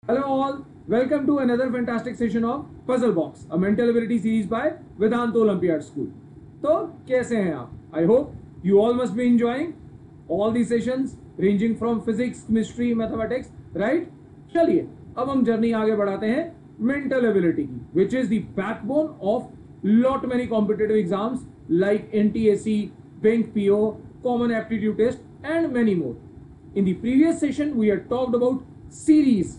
Hello all, welcome to another fantastic session of Puzzle Box, a mental ability series by Vedant Olympiad School. तो कैसे हैं आप? I hope you all must be enjoying all these sessions ranging from physics, chemistry, mathematics, right? चलिए अब हम journey आगे बढ़ाते हैं mental ability की, which is the backbone of lot many competitive exams like NTSE, Bank PO, Common Aptitude Test, and many more. In the previous session, we had talked about series.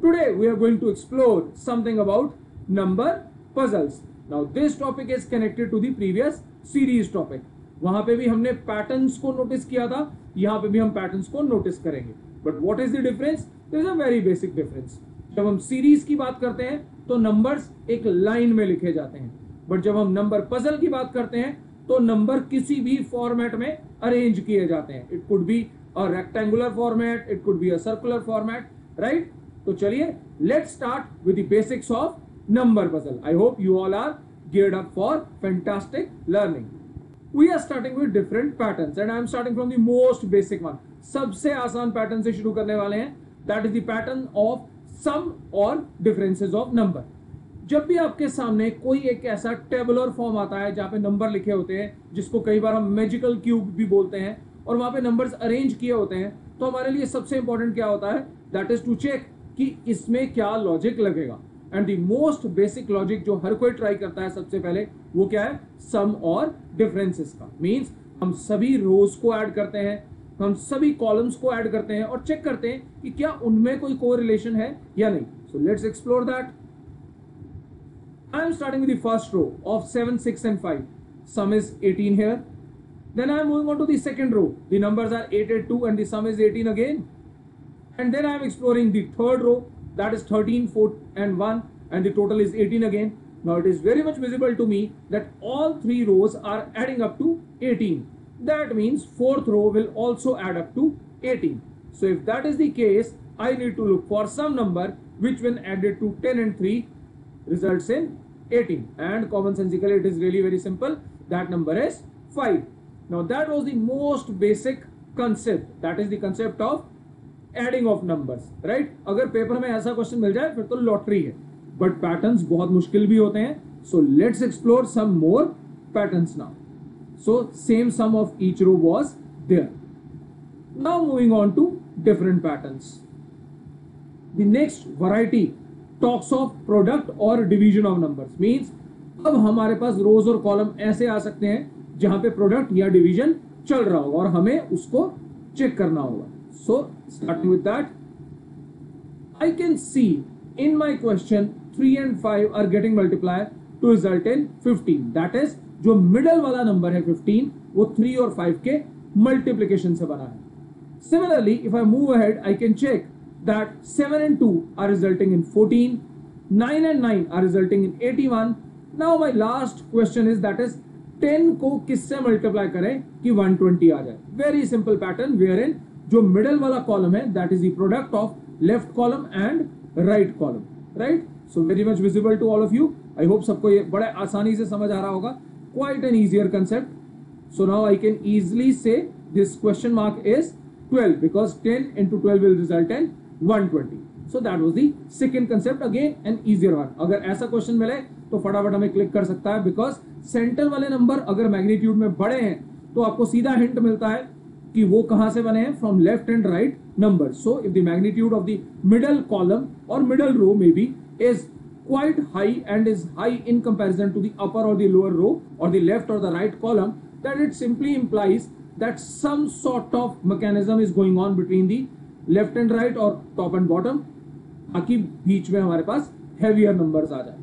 Today, we are going to explore something about number puzzles. Now, this topic is connected to the previous series topic. वहां पे भी हमने patterns को notice किया था, यहां पे भी हम पैटर्न्स को नोटिस करेंगे. But what is the difference? There is a very basic difference. जब हम सीरीज की बात करते हैं तो नंबर्स एक लाइन में लिखे जाते हैं, बट जब हम नंबर पजल की बात करते हैं तो नंबर किसी भी फॉर्मेट में अरेंज किए जाते हैं. It could be a rectangular format, it could be a circular format, right? तो चलिए let's start with the basics of number puzzle. I hope you all are geared up for fantastic learning. We are starting with different patterns and I am starting from the most basic one. सबसे आसान pattern से शुरू करने वाले हैं. That is the pattern of sum और differences of number. जब भी आपके सामने कोई एक ऐसा टेबुलर फॉर्म आता है जहां पे नंबर लिखे होते हैं, जिसको कई बार हम मैजिकल क्यूब भी बोलते हैं, और वहां पे नंबर्स अरेंज किए होते हैं, तो हमारे लिए सबसे इंपॉर्टेंट क्या होता है? दैट इज टू चेक कि इसमें क्या लॉजिक लगेगा. And the most basic logic जो हर कोई ट्राई करता है सबसे पहले, वो क्या है? सम और डिफरेंसेस का. मींस हम सभी रोज को ऐड करते हैं, हम सभी कॉलम्स को ऐड करते हैं और चेक करते हैं कि क्या उनमें कोई कोरिलेशन है या नहीं. So let's explore that. I am starting with the first row of 7, 6 and 5. Sum is 18 here. Then I am moving on to the second row. The numbers are 8, 8, 2 and the sum is 18 again. And then I am exploring the third row. That is 13, 4 and 1 and the total is 18 again. Now it is very much visible to me that all three rows are adding up to 18. That means fourth row will also add up to 18. So if that is the case, I need to look for some number which when added to 10 and 3 results in 18, and commonsensically it is really very simple. That number is 5. Now that was the most basic concept. That is the concept of adding of numbers, right? अगर paper में ऐसा question मिल जाए फिर तो lottery है, but patterns बहुत मुश्किल भी होते हैं. So let's explore some more patterns now. So same sum of each row was there. Now moving on to different patterns. The next variety talks of product और division of numbers. Means अब हमारे पास रोज और column ऐसे आ सकते हैं जहां पे product या डिवीजन चल रहा होगा और हमें उसको चेक करना होगा. So starting with that, I can see in my question 3 and 5 are getting multiplied to result in 15. That is जो मिडल वाला नंबर है 15, वो 3 और 5 के मल्टीप्लीकेशन से बना है. Similarly, if I move ahead, I can check that 7 and 2 are resulting in 14, 9 and 9 are resulting in 81. Now my last question is that is 10 को किससे मल्टीप्लाई करें कि 120 आ जाए. वेरी सिंपल पैटर्न wherein जो मिडल वाला कॉलम है that is the product of left column and right column, right? So very much visible to all of you. I hope सबको ये बड़े आसानी से समझ आ रहा होगा. Quite an easier concept. So now I can easily say this question mark is 12 because 10 into 12 will result in 120. So that was the second concept. Again an easier one. अगर ऐसा क्वेश्चन मिले तो फटाफट हमें क्लिक कर सकता है, because centre वाले नंबर अगर मैग्नीट्यूड में बड़े हैं तो आपको सीधा हिंट मिलता है कि वो कहां से बने हैं, from left and right number. So if the magnitude of the middle column और middle row may be is quite high and is high in comparison to the upper or the lower row or the left or the right column, then it simply implies that some sort of mechanism is going on between the left and right or top and bottom, ताकि बीच में हमारे पास heavier numbers आ जाए.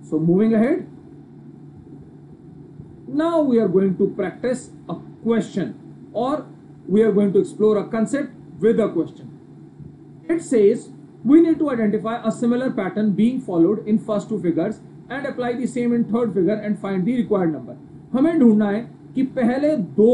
So moving ahead, now we are going to practice a question or we are going to explore a concept with a question. It says we need to identify a similar pattern being followed in first two figures and apply the same in third figure and find the required number. हमें ढूंढना है कि पहले दो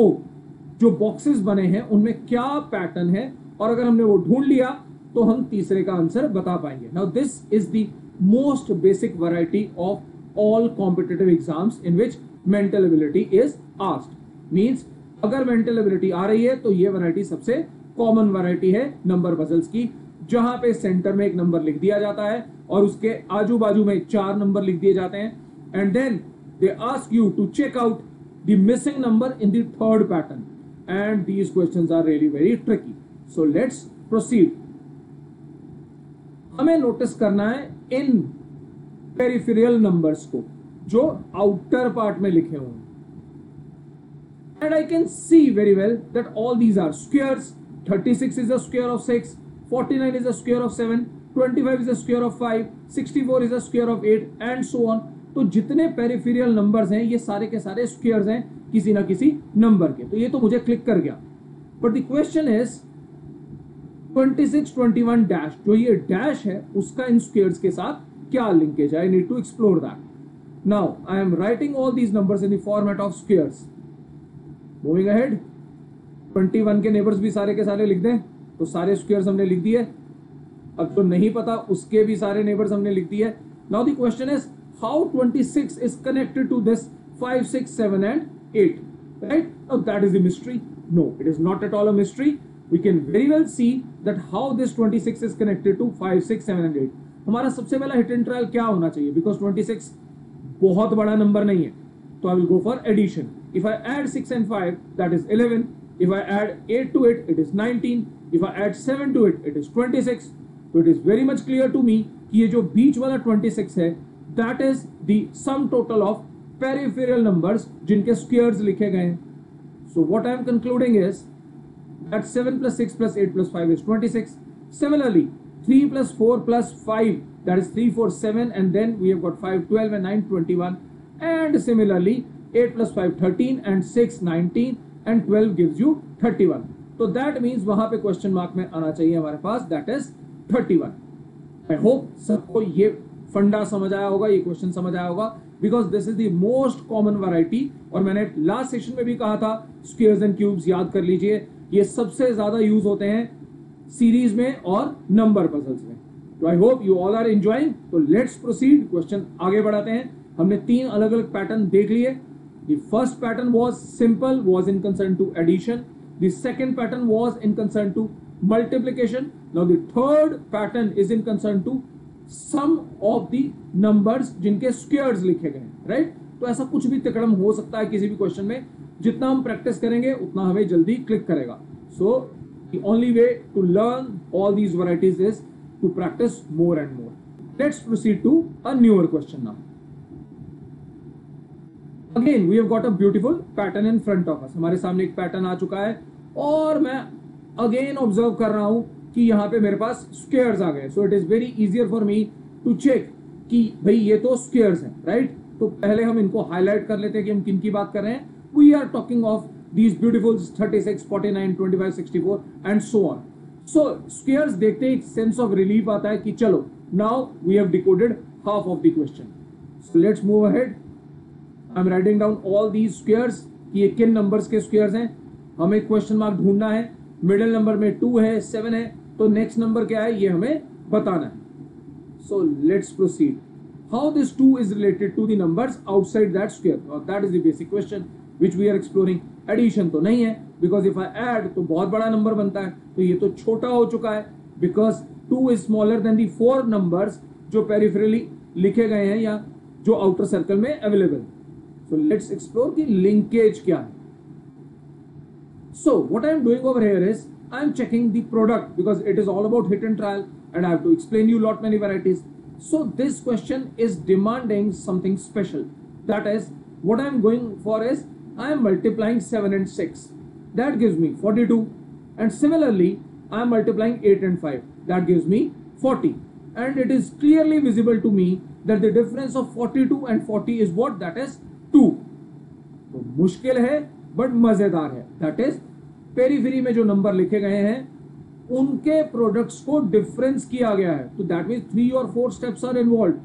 जो boxes बने हैं उनमें क्या पैटर्न है, और अगर हमने वो ढूंढ लिया तो हम तीसरे का आंसर बता पाएंगे. Now this is the most basic variety of all competitive exams in which mental ability is asked. Means अगर मेंटल एबिलिटी आ रही है तो ये वैरायटी सबसे कॉमन वैरायटी है नंबर पजल्स की. जहां पे सेंटर में एक नंबर लिख दिया जाता है और उसके आजू बाजू में 4 नंबर लिख दिए जाते हैं, and then they ask you to check out the missing number in the third pattern, and these questions are really very tricky. So let's proceed. हमें नोटिस करना है इन पेरिफेरल नंबर्स को जो आउटर पार्ट में लिखे हुए हैं. And I can see very well that all these are squares. 36 is the square of 6, 49 is the square of 7, 25 is the square of 5, 64 is the square of 8, and so on. तो जितने peripheral numbers हैं ये सारे के सारे squares हैं किसी ना किसी नंबर के. तो ये तो मुझे क्लिक कर गया. But the question is 26, 21 dash, जो ये डैश है उसका इन स्क्वायर्स के साथ क्या लिंकेज है? I need to explore that. Now I am writing all these numbers in the format of squares. Moving ahead. 21 के नेबर्स भी सारे के सारे लिख दें, तो सारे स्क्वायर्स हमने लिख दिए. अब तो नहीं पता उसके भी सारे नेबर्स हमने लिख दिए. Now the question is how 26 is connected to this 5, 6, 7 and 8, right? Now that is the mystery. No, it is not at all a mystery. We can very well see that how this 26 is connected to 5, 6, 7 and 8. हमारा सबसे पहला hit and trial क्या होना चाहिए? Because 26 बहुत बड़ा number नहीं है, तो I will go for addition. If I add 6 and 5, that is 11. If I add 8 to it, it is 19. If I add 7 to it, it is 26. So it is very much clear to me कि ये जो बीच वाला 26 है, that is the sum total of peripheral numbers जिनके squares लिखे गए हैं. So what I am concluding is that 7 plus 6 plus 8 plus 5 is 26. Similarly, 3 plus 4 plus 5, that is 3, 4, 7, and then we have got 5, 12, and 9, 21. And similarly, 8 plus 5, 13, and 6, 19, and 12 gives you 31. तो that means वहां पे question mark में आना चाहिए हमारे पास, that is 31. I hope सबको ये फंडा समझ आया होगा, ये क्वेश्चन समझ आया होगा, because this is the most common variety. और मैंने लास्ट सेशन में भी कहा था स्क्वायर्स एंड क्यूब्स याद कर लीजिए, ये सबसे ज्यादा यूज होते हैं सीरीज में और नंबर पजल्स में. तो I hope you all are enjoying. तो लेट्स प्रोसीड, क्वेश्चन आगे बढ़ाते हैं. हमने 3 अलग अलग पैटर्न देख लिए. The first pattern was simple, was in concern to addition. The second pattern was in concern to multiplication. Now the third pattern is in concern to sum of the numbers जिनके squares लिखे गए हैं, right? तो ऐसा कुछ भी तिकड़म हो सकता है किसी भी क्वेश्चन में. जितना हम प्रैक्टिस करेंगे उतना हमें जल्दी क्लिक करेगा. So the only way to learn all these varieties is to practice more and more. Let's proceed to a newer question now. Again, we have got a beautiful pattern in front of us. हमारे सामने एक pattern आ चुका है और मैं again observe कर रहा हूं कि यहाँ पे मेरे पास स्क्वायर्स आ गए. So it is very easier for me to check कि भाई ये तो स्क्वायर्स हैं, राइट? तो पहले हम इनको हाईलाइट कर लेते हैं कि हम किन की बात कर रहे हैं. We are talking of these beautiful 36, 49, 25, 64 and so on. So squares देखते ही एक सेंस ऑफ रिलीफ आता है कि चलो now we have decoded half of the question. So let's move ahead. I am writing down all these squares कि ये किन नंबर्स के स्क्वायर्स हैं. हमें क्वेश्चन मार्क ढूंढना है. मिडिल नंबर में 2 है, 7 है, तो नेक्स्ट नंबर क्या है ये हमें बताना है. So let's proceed. How this 2 is related to the numbers outside that square, और that is the basic question which we are exploring. Addition तो नहीं है, बिकॉज इफ आई ऐड तो बहुत बड़ा नंबर बनता है, तो ये तो छोटा हो चुका है, because 2 is smaller than the 4 numbers जो पेरिफेरली लिखे गए हैं या जो आउटर सर्कल में available. So let's explore the linkage क्या है. So what I am doing over here is I am checking the product because it is all about hit and trial and I have to explain you lot many varieties. So this question is demanding something special. That is what I am going for is I am multiplying 7 and 6. That gives me 42. And similarly I am multiplying 8 and 5. That gives me 40. And it is clearly visible to me that the difference of 42 and 40 is what? That is 2. तो मुश्किल है but मजेदार है. That is periphery में जो number लिखे गए हैं उनके प्रोडक्ट्स को डिफरेंस किया गया है. तो दैट मींस 3 और 4 steps are involve.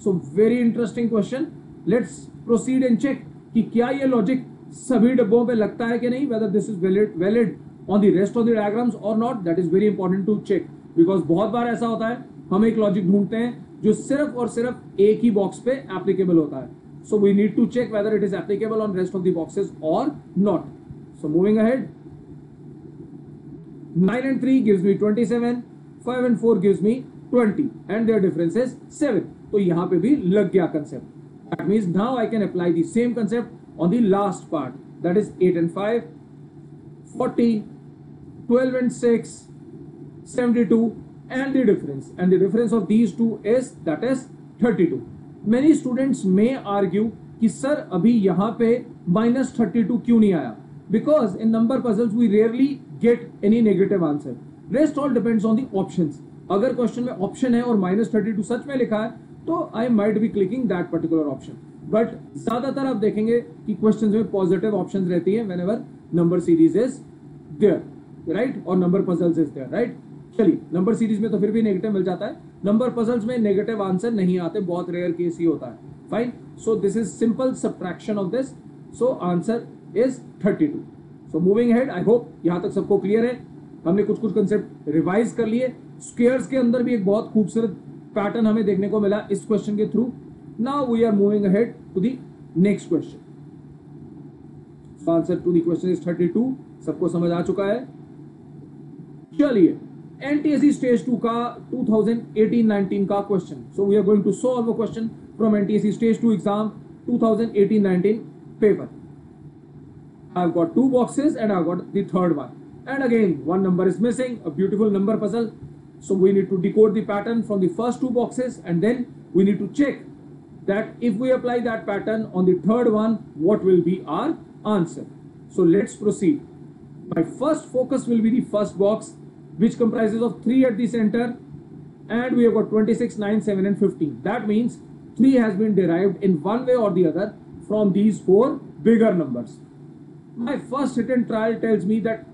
So very interesting question. Let's proceed and check कि क्या ये लॉजिक सभी डब्बों पे लगता है कि नहीं, whether this is valid on the rest of the diagrams और not. That is very important to check because बहुत बार ऐसा होता है हम एक लॉजिक ढूंढते हैं जो सिर्फ और सिर्फ एक ही बॉक्स पे एप्लीकेबल होता है. So we need to check whether it is applicable on rest of the boxes or not. So moving ahead, 9 and 3 gives me 27, 5 and 4 gives me 20 and their difference is 7. तो यहाँ पे भी लग गया concept. That means now I can apply the same concept on the last part. That is 8 and 5, 40, 12 and 6, 72 and the difference. And the difference of these two is that is 32. Many students may argue कि sir अभी यहाँ पे -32 क्यों नहीं आया? Because in number puzzles we rarely get any negative answer. Rest all depends on the options. अगर question में option है और -32 सच में लिखा है तो I might be clicking that particular option. But ज्यादातर आप देखेंगे कि क्वेश्चंस में पॉजिटिव ऑप्शंस रहती है whenever number series is there, right, और number puzzles is there, right. चलिए, नंबर सीरीज में तो फिर भी नेगेटिव मिल जाता है, नंबर पजल्स में नेगेटिव आंसर नहीं आते, बहुत रेयर केस ही होता है. Fine, so this is simple subtraction of this. So answer is 32. So moving ahead, I hope यहां तक सबको क्लियर है. हमने कुछ कंसेप्ट रिवाइज कर लिए. स्क्वायर्स के अंदर भी एक बहुत खूबसूरत पैटर्न हमें देखने को मिला इस क्वेश्चन के थ्रू. Now we are moving ahead to the next question. Answer to the question is 32. सबको समझ आ चुका है. चलिए, एनटीएससी स्टेज 2 का 2018-19 का question. So we are going to solve a question from NTSC stage 2 exam 2018-19 paper. I've got 2 boxes and I've got the third one. And again, one number is missing, a beautiful number puzzle. So we need to decode the pattern from the first 2 boxes and then we need to check that if we apply that pattern on the third one, what will be our answer. So let's proceed. My first focus will be the first box, which comprises of 3 at the center and we have got 26, 9, 7 and 15. That means 3 has been derived in one way or the other from these 4 bigger numbers. My first hit and trial tells me that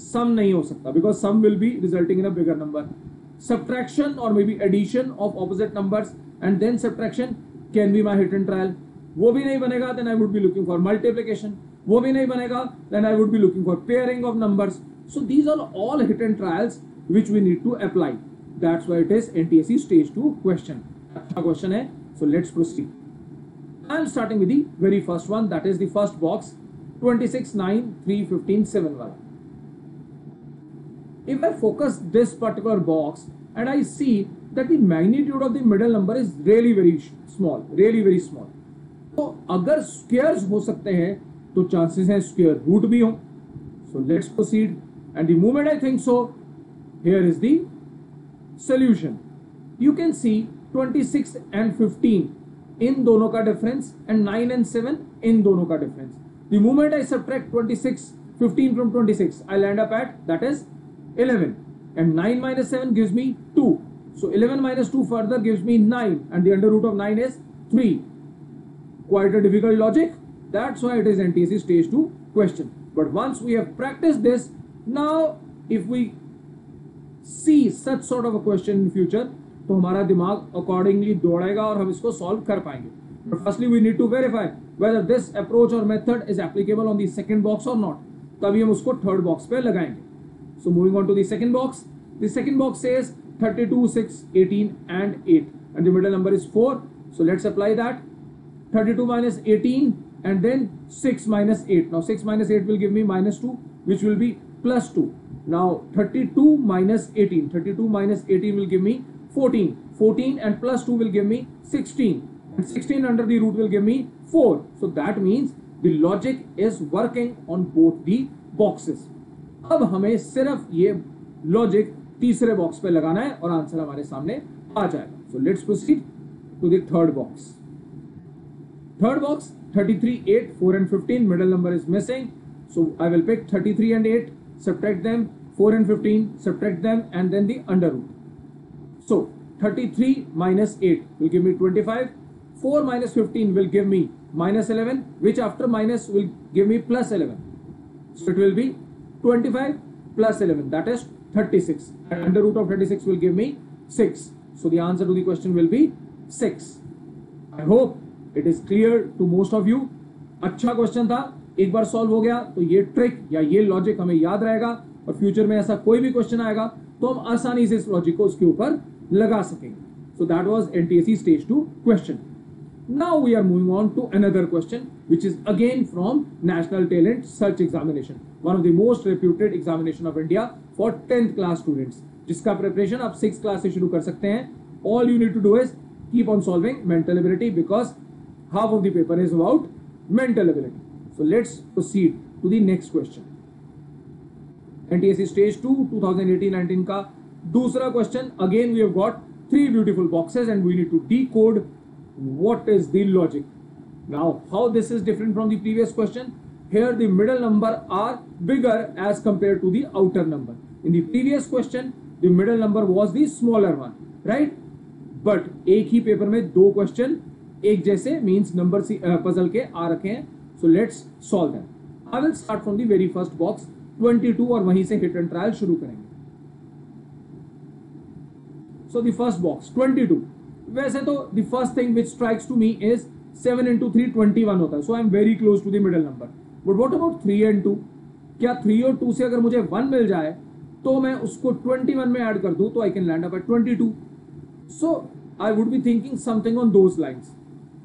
sum नहीं हो सकता because sum will be resulting in a bigger number. Subtraction or maybe addition of opposite numbers and then subtraction can be my hit and trial. वो भी नहीं बनेगा, then I would be looking for multiplication. वो भी नहीं बनेगा, then I would be looking for pairing of numbers. So these are all hit and trials which we need to apply. That's why it is NTSE stage 2 question. अच्छा question है. So let's proceed. I'm starting with the very first one, that is the first box. 26, 9, 3, 15, 7 वाला. If I focus this particular box and I see that the magnitude of the middle number is really very small, really very small. तो अगर squares हो सकते हैं तो chances हैं square root भी हो. So let's proceed. And the moment I think so, here is the solution. You can see 26 and 15 इन दोनों का difference and 9 and 7 इन दोनों का difference. The moment I subtract 15 from 26, I land up at that is 11. And 9 minus 7 gives me 2. So 11 minus 2 further gives me 9. And the under root of 9 is 3. Quite a difficult logic. That's why it is NTSE stage 2 question. But once we have practiced this, now if we see such sort of a question in future, तो हमारा दिमाग accordingly दौड़ेगा और हम इसको solve कर पाएंगे. But firstly we need to verify whether this approach or method is applicable on the second box or not. तभी हम उसको third box पे लगाएंगे. So moving on to the second box. The second box says 32, 6, 18 and 8 and the middle number is 4. So let's apply that. 32 minus 18 and then 6 minus 8. Now 6 minus 8 will give me minus 2 which will be plus 2. Now 32 minus 18. 32 minus 18 will give me 14. 14 and plus 2 will give me 16. And 16 under the root will give me 4. So that means the logic is working on both the boxes. अब हमें सिर्फ ये logic तीसरे box पे लगाना है और answer हमारे सामने आ जाएगा. So let's proceed to the third box. Third box 33, 8, 4 and 15. Middle number is missing. So I will pick 33 and 8, subtract them, 4 and 15, subtract them and then the under root. So 33 minus 8 will give me 25. 4 minus 15 will give me minus 11, which after minus will give me plus 11. So it will be 25 plus 11, that is 36. And under root of 36 will give me 6. So the answer to the question will be 6. I hope it is clear to most of you. अच्छा question था, एक बार solve हो गया तो ये trick या ये logic हमें याद रहेगा और फ्यूचर में ऐसा कोई भी क्वेश्चन आएगा तो हम आसानी से इस लॉजिक को उसके ऊपर लगा सकेंगे. So that was NTSE stage 2 question. Now we are moving on to another question which is again from National Talent Search Examination, one of the most reputed examination of India for 10th class students. जिसका preparation आप 6th class से शुरू कर सकते हैं. All you need to do is keep on solving mental ability because half of the paper is about mental ability. So let's proceed to the next question. NTSC Stage 2 2018-19 का दूसरा question. Again we have got 3 beautiful boxes and we need to decode what is the logic. Now how this is different from the previous question? Here the middle number are bigger as compared to the outer number. In the previous question the middle number was the smaller one, right? But एक ही paper में 2 question एक जैसे means number puzzle के आ रखे हैं. So let's solve them. I will start from the very first box 22 और वहीं से hit and trial शुरू करेंगे. So the first box 22. वैसे तो the first thing which strikes to me is 7 into 3 21 होता है. So I am very close to the middle number. But what about 3 and 2? क्या 3 और 2 से अगर मुझे 1 मिल जाए तो मैं उसको 21 में ऐड कर दूं तो I can land up at 22. So I would be thinking something on those lines.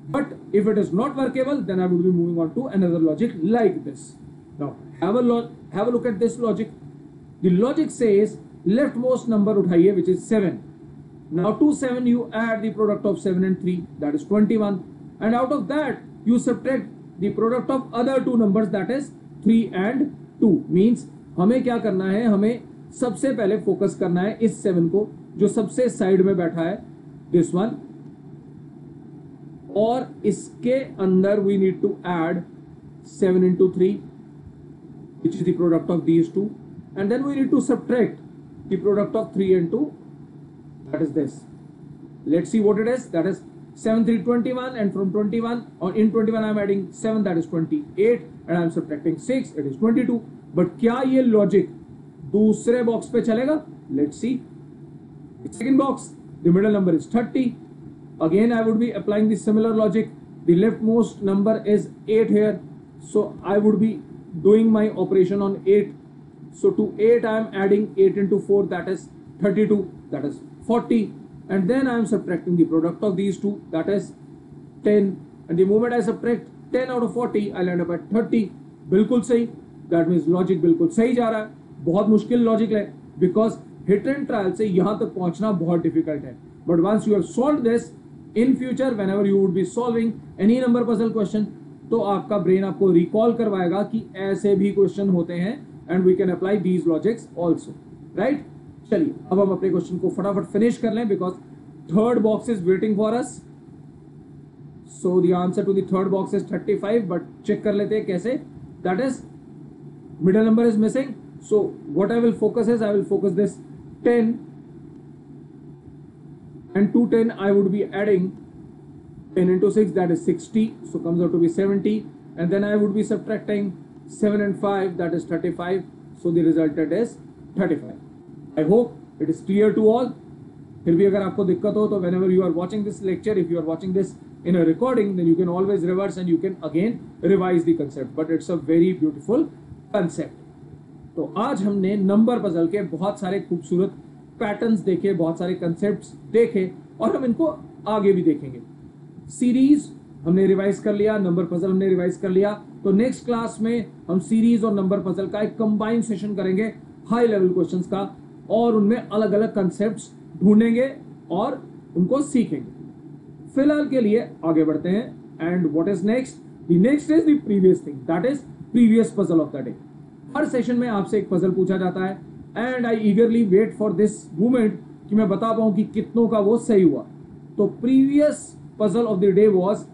But if it is not workable, then I would be moving on to another logic like this. Now have a look at this logic. The logic says leftmost number उठाइए which is 7. Now to 7 you add the product of 7 and 3, that is 21, and out of that you subtract the product of other two numbers, that is 3 and 2. Means हमें क्या करना है, हमें सबसे पहले focus करना है इस 7 को जो सबसे साइड में बैठा है, दिस वन, और इसके अंदर we need to add 7 into 3 which is the product of these two, and then we need to subtract the product of 3 and 2, that is this. Let's see what it is. That is 7 3 21, and from 21 or in 21 I am adding 7, that is 28, and I am subtracting 6, it is 22. But क्या ये logic दूसरे box पे चलेगा? Let's see. Second box, the middle number is 30. Again I would be applying the similar logic. The leftmost number is 8 here, so I would be doing my operation on 8. So to 8 I am adding 8 into 4, that is 32, that is 40, and then I am subtracting the product of these two, that is 10, and the moment I subtract 10 out of 40 I land up at 30. बिल्कुल सही. That means logic बिल्कुल सही जा रहा है. बहुत मुश्किल logic है because hit and trial से यहाँ तक पहुँचना बहुत डिफिकल्ट है. But once you have solved this, in future whenever you would be solving any number puzzle question, तो आपका ब्रेन आपको रिकॉल करवाएगा कि ऐसे भी क्वेश्चन होते हैं, and we can apply these logics also, right? चलिए अब हम अपने क्वेश्चन को फटाफट फिनिश कर लें because third box is waiting for us. So the answer to the third box is 35, but check कर लेते हैं कैसे. That is middle number is missing, so what I will focus is I will focus this 10, and to 10 I would be adding 10 into 6, that is 60, so comes out to be 70, and then I would be subtracting 7 and 5, that is 35, so the resultant is 35. I hope it is clear to all. फिर भी अगर आपको दिक्कत हो तो whenever you are watching this lecture, if you are watching this in a recording, then you can always reverse and you can again revise the concept, but it's a very beautiful concept. तो आज हमने number puzzle के बहुत सारे खूबसूरत patterns देखे, बहुत सारे कंसेप्ट्स देखे, और हम इनको आगे भी देखेंगे. सीरीज हमने रिवाइज कर लिया, नंबर पजल हमने रिवाइज कर लिया, तो नेक्स्ट क्लास में हम सीरीज और नंबर पजल का एक कंबाइंड सेशन करेंगे हाई लेवल क्वेश्चंस का, और उनमें अलग अलग कंसेप्ट्स ढूंढेंगे और उनको सीखेंगे. फिलहाल के लिए आगे बढ़ते हैं. And what is next? The next is the previous thing, that is previous puzzle of the day. हर सेशन में आपसे एक पजल पूछा जाता है, and I eagerly wait for this moment कि मैं बता पाऊं कि कितनों का वो सही हुआ. तो previous puzzle of the day was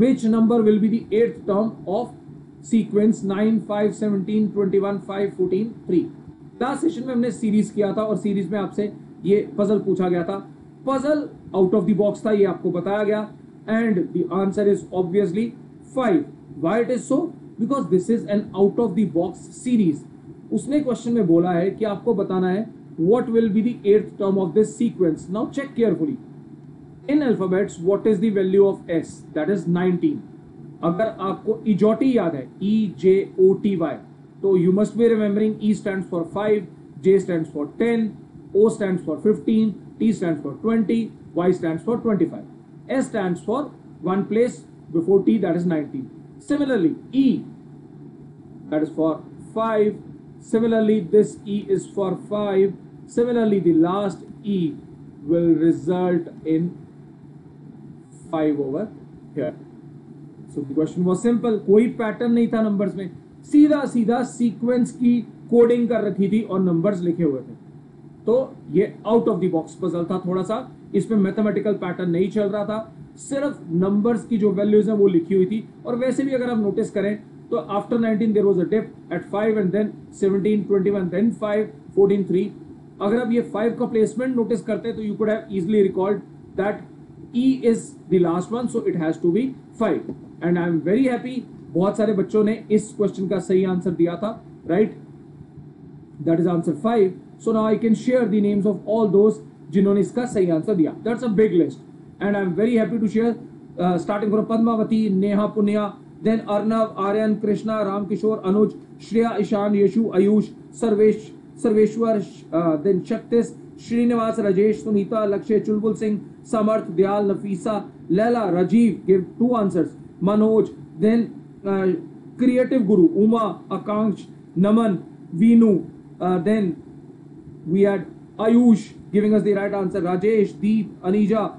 which number will be the 8th term of sequence 9 5 17 21 5 14 3. Last session में हमने सीरीज किया था और सीरीज में आपसे ये पजल पूछा गया था. Puzzle out of the box था, ये आपको बताया गया, and the answer is obviously 5. Why it is so? Because this is an out of the box series. उसने क्वेश्चन में बोला है कि आपको बताना है what will be the 8th term of this sequence. Now check carefully. In alphabets, what is the value of S? That is 19. अगर आपको EJOTY याद है, EJOTY, तो you must be remembering E stands for 5, J stands for 10, O stands for 15, T stands for 20, Y stands for 25. S stands for one place before T, that is 19. Similarly, E, that is for 5, Similarly, this E is for 5. Similarly, the last E will result in 5 over here. So the question was simple. कोई pattern नहीं था numbers में, सीधा सीधा sequence की coding कर रखी थी और नंबर्स लिखे हुए थे. तो ये out of the box puzzle था थोड़ा सा. इसमें मैथमेटिकल पैटर्न नहीं चल रहा था, सिर्फ नंबर्स की जो वैल्यूज है वो लिखी हुई थी. और वैसे भी अगर आप नोटिस करें तो after 19 there was a dip at 5 and then 17, 21, then 5, 14, 3. अगर आप ये 5 का प्लेसमेंट नोटिस करते तो you could have easily recalled that E is the last one, so it has to be 5. And I am very happy. बहुत सारे बच्चों ने इस क्वेश्चन का सही आंसर दिया था, right? That is answer 5. So now I can share the names of all those जिन्होंने इसका सही आंसर दिया. That's a big list, and I am very happy to share. Starting from Padmavati, Neha, Punya, then Arnav, Aryan, Krishna, Ram Kishore, Anuj, Shreya, Ishan, Yeshu, Ayush, Sarveshwar, then Shaktis, Srinivas, Rajesh, Sunita, Lakshay, Chulbul Singh, Samarth, Dyal, Nafisa, Laila, Rajiv gave 2 answers. Manoj, then Creative Guru, Uma, Akansh, Naman, Veenu, then we had Ayush giving us the right answer, Rajesh, Deep, Anija,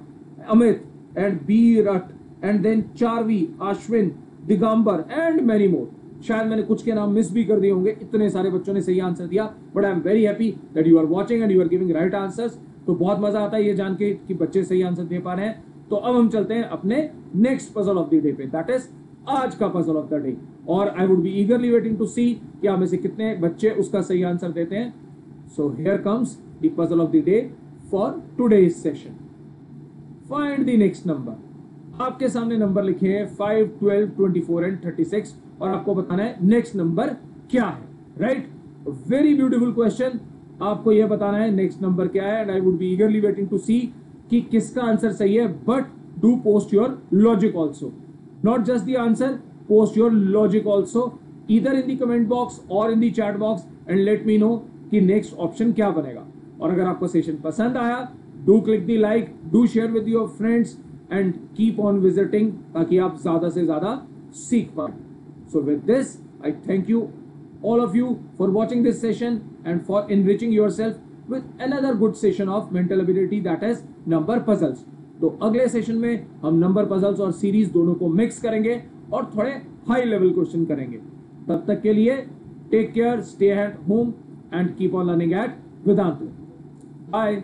Amit, and B. Rat, and then Charvi, Ashwin, Digambar, and many more. शायद मैंने कुछ के नाम miss भी कर दिए होंगे, इतने सारे बच्चों ने सही आंसर दिया. But I am very happy that you are watching and you are giving right answers. तो बहुत मजा आता है ये जान के कि बच्चे सही आंसर दे पा रहे हैं. तो अब हम चलते हैं अपने next puzzle of the day पे, दैट इज आज का पजल ऑफ द डे. और I would be eagerly waiting to see कि आप में से कितने बच्चे उसका सही आंसर देते हैं. So here comes the puzzle of the day for today's session. Find the next number. आपके सामने नंबर लिखे हैं 5, 12, 24 एंड 36 और आपको बताना है नेक्स्ट नंबर क्या है. Right, very beautiful question. आपको यह बताना है नेक्स्ट नंबर क्या है. And I would be eagerly waiting to see कि किसका आंसर सही है. But do post your logic also, not just the answer, post your logic also either in the comment box और in the chat box and let me know कि next option क्या बनेगा. और अगर आपको सेशन पसंद आया, do click the like, do share with your friends and keep on visiting ताकि आप ज्यादा से ज्यादा सीख पाए. So with this, I thank you, all of you, for watching this session and for enriching yourself with another good session of mental ability, that is number puzzles. तो अगले session में हम नंबर पजल्स और series दोनों को mix करेंगे और थोड़े हाई लेवल क्वेश्चन करेंगे. तब तक के लिए take care, stay at home and keep on learning at Vedantu. Bye.